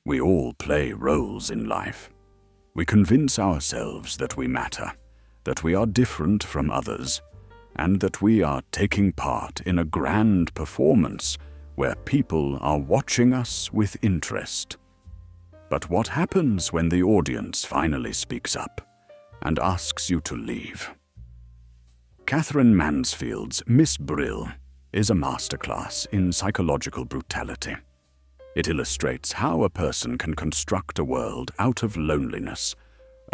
We all play roles in life. We convince ourselves that we matter, that we are different from others, and that we are taking part in a grand performance where people are watching us with interest. But what happens when the audience finally speaks up and asks you to leave? Katherine Mansfield's Miss Brill is a masterclass in psychological brutality. It illustrates how a person can construct a world out of loneliness,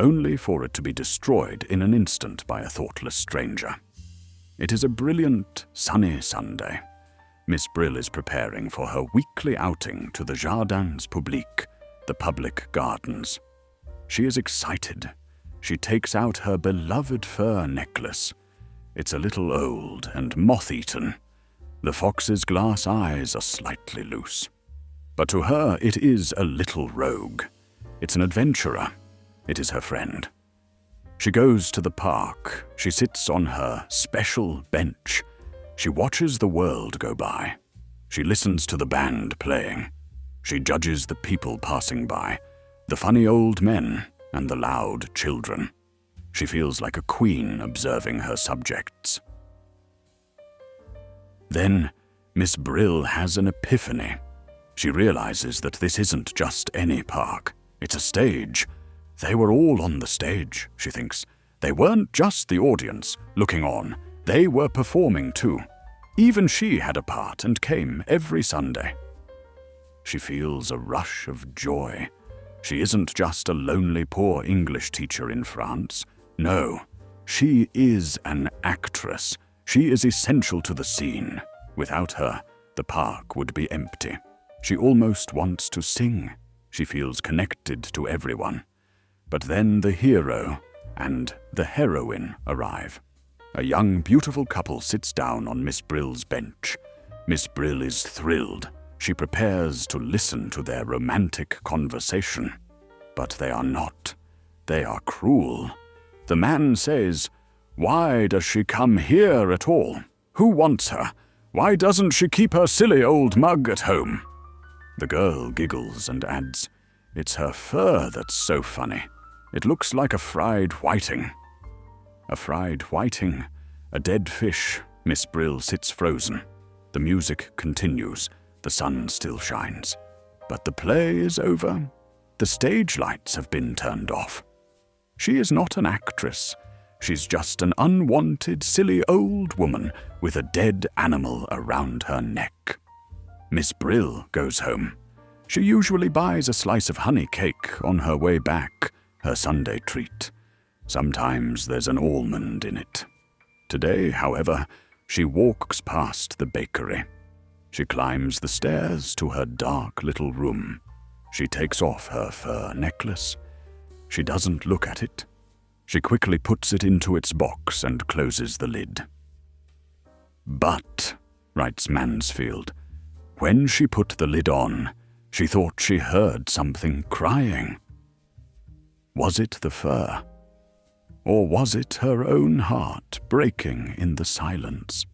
only for it to be destroyed in an instant by a thoughtless stranger. It is a brilliant, sunny Sunday. Miss Brill is preparing for her weekly outing to the Jardins Publics, the public gardens. She is excited. She takes out her beloved fur necklace. It's a little old and moth-eaten. The fox's glass eyes are slightly loose. But to her it is a little rogue. It's an adventurer. It is her friend. She goes to the park. She sits on her special bench. She watches the world go by. She listens to the band playing. She judges the people passing by, the funny old men and the loud children. She feels like a queen observing her subjects. Then Miss Brill has an epiphany. She realizes that this isn't just any park. It's a stage. They were all on the stage, she thinks. They weren't just the audience looking on. They were performing too. Even she had a part and came every Sunday. She feels a rush of joy. She isn't just a lonely poor English teacher in France. No, she is an actress. She is essential to the scene. Without her, the park would be empty. She almost wants to sing. She feels connected to everyone. But then the hero and the heroine arrive. A young, beautiful couple sits down on Miss Brill's bench. Miss Brill is thrilled. She prepares to listen to their romantic conversation. But they are not. They are cruel. The man says, "Why does she come here at all? Who wants her? Why doesn't she keep her silly old mug at home?" The girl giggles and adds, "It's her fur that's so funny. It looks like a fried whiting." A fried whiting, a dead fish. Miss Brill sits frozen. The music continues. The sun still shines. But the play is over. The stage lights have been turned off. She is not an actress. She's just an unwanted, silly old woman with a dead animal around her neck. Miss Brill goes home. She usually buys a slice of honey cake on her way back, her Sunday treat. Sometimes there's an almond in it. Today, however, she walks past the bakery. She climbs the stairs to her dark little room. She takes off her fur necklace. She doesn't look at it. She quickly puts it into its box and closes the lid. "But," writes Mansfield, "when she put the lid on, she thought she heard something crying. Was it the fur? Or was it her own heart breaking in the silence?"